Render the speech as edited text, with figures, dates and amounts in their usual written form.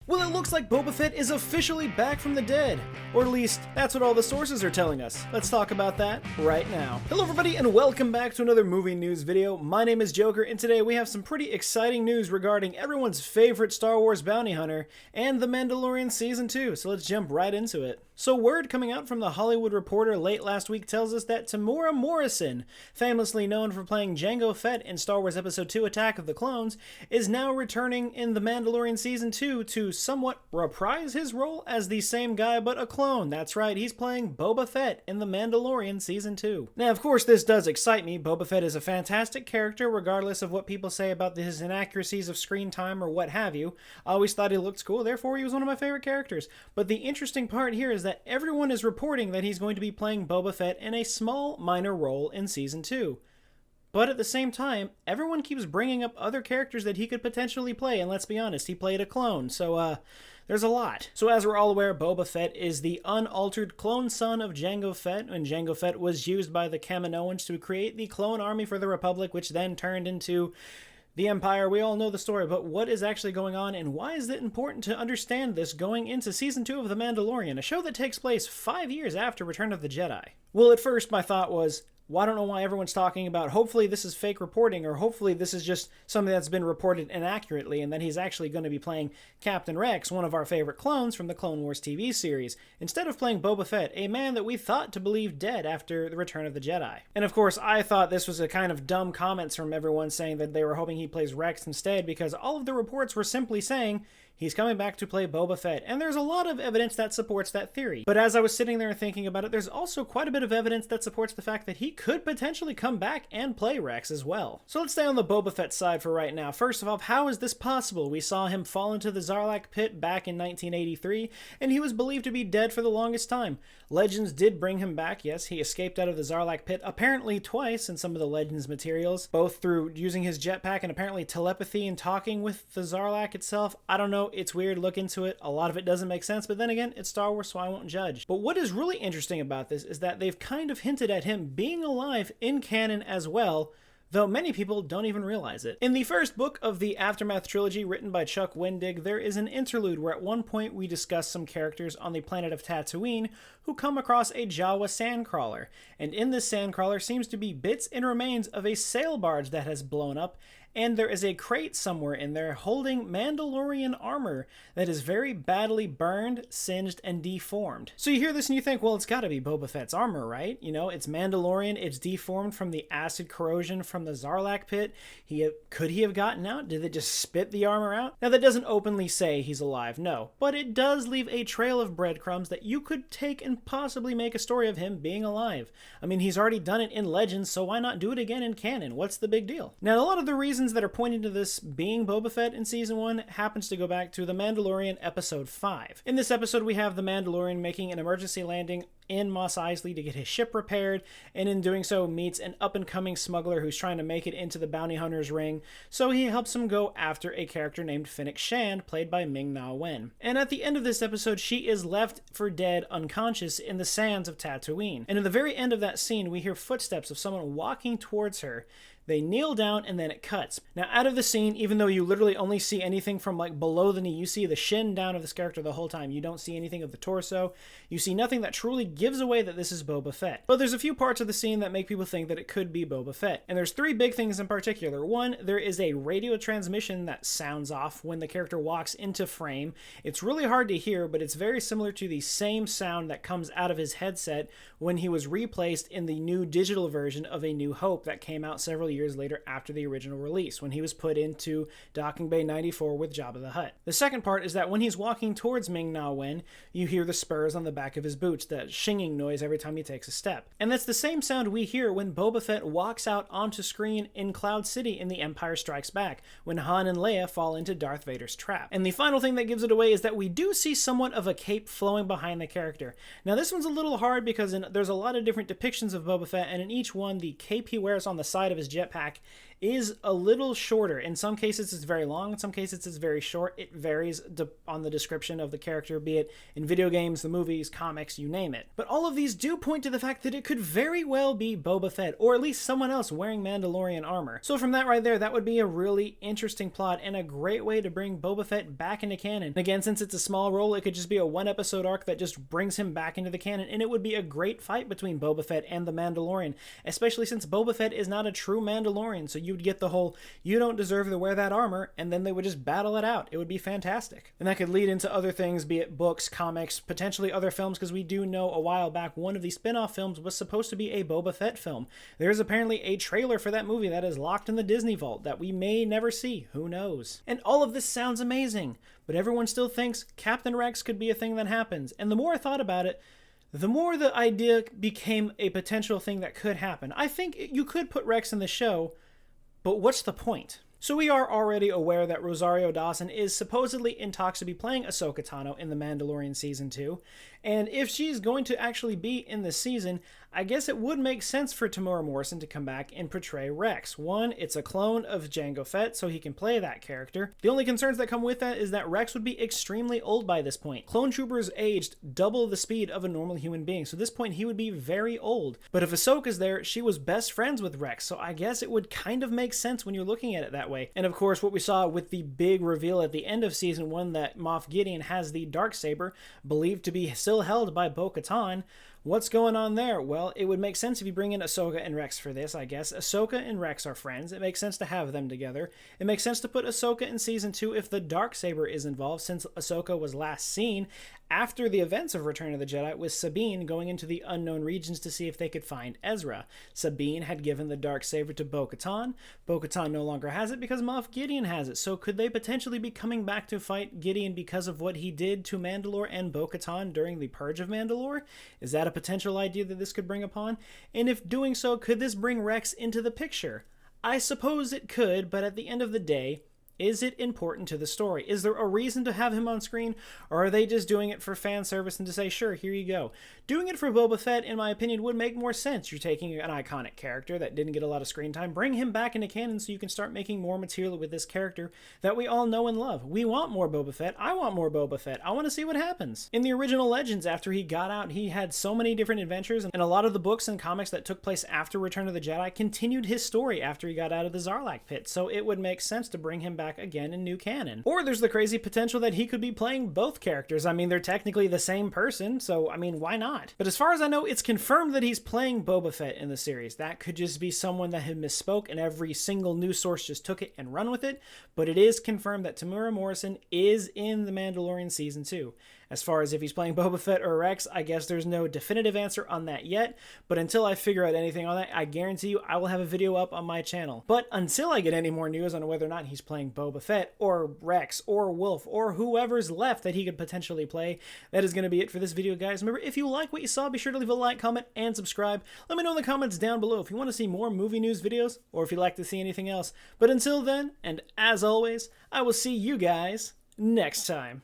Well, it looks like Boba Fett is officially back from the dead. Or at least, that's what all the sources are telling us. Let's talk about that right now. Hello everybody and welcome back to another movie news video. My name is Joker and today we have some pretty exciting news regarding everyone's favorite Star Wars bounty hunter and The Mandalorian Season 2, so let's jump right into it. So word coming out from The Hollywood Reporter late last week tells us that Temuera Morrison, famously known for playing Jango Fett in Star Wars Episode 2 Attack of the Clones, is now returning in The Mandalorian Season 2 to somewhat reprise his role as the same guy but a clone. That's right, he's playing Boba Fett in The Mandalorian Season 2. Now of course this does excite me. Boba Fett is a fantastic character regardless of what people say about his inaccuracies of screen time or what have you. I always thought he looked cool, therefore he was one of my favorite characters. But the interesting part here is that everyone is reporting that he's going to be playing Boba Fett in a small, minor role in Season 2. But at the same time, everyone keeps bringing up other characters that he could potentially play, and let's be honest, he played a clone, so there's a lot. So as we're all aware, Boba Fett is the unaltered clone son of Jango Fett, and Jango Fett was used by the Kaminoans to create the clone army for the Republic, which then turned into the Empire. We all know the story, but what is actually going on and why is it important to understand this going into Season 2 of The Mandalorian, a show that takes place 5 years after Return of the Jedi? Well, at first my thought was, well, I don't know why everyone's talking about hopefully this is fake reporting or hopefully this is just something that's been reported inaccurately and that he's actually going to be playing Captain Rex, one of our favorite clones from the Clone Wars TV series, instead of playing Boba Fett, a man that we thought to believe dead after the Return of the Jedi. And of course, I thought this was a kind of dumb comments from everyone saying that they were hoping he plays Rex instead because all of the reports were simply saying he's coming back to play Boba Fett, and there's a lot of evidence that supports that theory. But as I was sitting there thinking about it, there's also quite a bit of evidence that supports the fact that he could potentially come back and play Rex as well. So let's stay on the Boba Fett side for right now. First of all, how is this possible? We saw him fall into the Sarlacc pit back in 1983, and he was believed to be dead for the longest time. Legends did bring him back, yes, he escaped out of the Sarlacc pit apparently twice in some of the Legends materials, both through using his jetpack and apparently telepathy and talking with the Sarlacc itself. I don't know. It's weird, look into it. A lot of it doesn't make sense, but then again, it's Star Wars, so I won't judge. But what is really interesting about this is that they've kind of hinted at him being alive in canon as well, though many people don't even realize it. In the first book of the Aftermath trilogy written by Chuck Wendig, there is an interlude where at one point we discuss some characters on the planet of Tatooine who come across a Jawa sandcrawler, and in this sandcrawler seems to be bits and remains of a sail barge that has blown up, and there is a crate somewhere in there holding Mandalorian armor that is very badly burned, singed, and deformed. So you hear this and you think, well, it's gotta be Boba Fett's armor, right? You know, it's Mandalorian, it's deformed from the acid corrosion from the Sarlacc pit. Could he have gotten out? Did they just spit the armor out? Now that doesn't openly say he's alive, no, but it does leave a trail of breadcrumbs that you could take and possibly make a story of him being alive. I mean, he's already done it in Legends, so why not do it again in canon? What's the big deal? Now, a lot of the reasons that are pointing to this being Boba Fett in Season 1 happens to go back to The Mandalorian Episode 5. In this episode, we have the Mandalorian making an emergency landing in Mos Eisley to get his ship repaired, and in doing so meets an up-and-coming smuggler who's trying to make it into the bounty hunter's ring, so he helps him go after a character named Fennec Shand, played by Ming-Na Wen. And at the end of this episode, she is left for dead, unconscious, in the sands of Tatooine. And in the very end of that scene, we hear footsteps of someone walking towards her. They kneel down and then it cuts. Now out of the scene, even though you literally only see anything from like below the knee, you see the shin down of this character the whole time. You don't see anything of the torso. You see nothing that truly gives away that this is Boba Fett. But there's a few parts of the scene that make people think that it could be Boba Fett. And there's three big things in particular. One, there is a radio transmission that sounds off when the character walks into frame. It's really hard to hear, but it's very similar to the same sound that comes out of his headset when he was replaced in the new digital version of A New Hope that came out several years later after the original release, when he was put into Docking Bay 94 with Jabba the Hutt. The second part is that when he's walking towards Ming-Na Wen, you hear the spurs on the back of his boots, that shinging noise every time he takes a step. And that's the same sound we hear when Boba Fett walks out onto screen in Cloud City in The Empire Strikes Back, when Han and Leia fall into Darth Vader's trap. And the final thing that gives it away is that we do see somewhat of a cape flowing behind the character. Now this one's a little hard because there's a lot of different depictions of Boba Fett, and in each one, the cape he wears on the side of his jetpack is a little shorter. In some cases it's very long, in some cases it's very short. It varies on the description of the character, be it in video games, the movies, comics, you name it. But all of these do point to the fact that it could very well be Boba Fett, or at least someone else wearing Mandalorian armor. So from that right there, that would be a really interesting plot and a great way to bring Boba Fett back into canon. Again, since it's a small role, it could just be a one-episode arc that just brings him back into the canon, and it would be a great fight between Boba Fett and the Mandalorian, especially since Boba Fett is not a true Mandalorian, so you'd get the whole, you don't deserve to wear that armor, and then they would just battle it out. It would be fantastic. And that could lead into other things, be it books, comics, potentially other films, because we do know a while back one of the spin-off films was supposed to be a Boba Fett film. There's apparently a trailer for that movie that is locked in the Disney vault that we may never see. Who knows? And all of this sounds amazing, but everyone still thinks Captain Rex could be a thing that happens. And the more I thought about it, the more the idea became a potential thing that could happen. I think you could put Rex in the show, but what's the point? So we are already aware that Rosario Dawson is supposedly in talks to be playing Ahsoka Tano in The Mandalorian Season 2, and if she's going to actually be in the season, I guess it would make sense for Temuera Morrison to come back and portray Rex. One, it's a clone of Jango Fett, so he can play that character. The only concerns that come with that is that Rex would be extremely old by this point. Clone Troopers aged double the speed of a normal human being, so at this point he would be very old. But if Ahsoka's there, she was best friends with Rex, so I guess it would kind of make sense when you're looking at it that way. And of course, what we saw with the big reveal at the end of Season 1 that Moff Gideon has the Darksaber, believed to be still held by Bo-Katan. What's going on there? Well, it would make sense if you bring in Ahsoka and Rex for this, I guess. Ahsoka and Rex are friends. It makes sense to have them together. It makes sense to put Ahsoka in Season 2 if the Darksaber is involved, since Ahsoka was last seen after the events of Return of the Jedi with Sabine going into the unknown regions to see if they could find Ezra. Sabine had given the Darksaber to Bo-Katan. Bo-Katan no longer has it because Moff Gideon has it. So could they potentially be coming back to fight Gideon because of what he did to Mandalore and Bo-Katan during the Purge of Mandalore? Is that a potential idea that this could bring upon? And if doing so, could this bring Rex into the picture? I suppose it could, but at the end of the day, is it important to the story? Is there a reason to have him on screen, or are they just doing it for fan service and to say, sure, here you go? Doing it for Boba Fett, in my opinion, would make more sense. You're taking an iconic character that didn't get a lot of screen time, bring him back into canon so you can start making more material with this character that we all know and love. We want more Boba Fett. I want more Boba Fett. I want to see what happens. In the original Legends, after he got out, he had so many different adventures, and a lot of the books and comics that took place after Return of the Jedi continued his story after he got out of the Sarlacc pit, so it would make sense to bring him back again in new canon. Or there's the crazy potential that he could be playing both characters. I mean, they're technically the same person, so I mean, why not? But as far as I know, it's confirmed that he's playing Boba Fett in the series. That could just be someone that had misspoke and every single news source just took it and run with it, but it is confirmed that Temuera Morrison is in The Mandalorian Season 2. As far as if he's playing Boba Fett or Rex, I guess there's no definitive answer on that yet, but until I figure out anything on that, I guarantee you I will have a video up on my channel. But until I get any more news on whether or not he's playing Boba Fett or Rex or Wolf or whoever's left that he could potentially play, that is going to be it for this video, guys. Remember, if you like what you saw, be sure to leave a like, comment, and subscribe. Let me know in the comments down below if you want to see more movie news videos or if you'd like to see anything else. But until then, and as always, I will see you guys next time.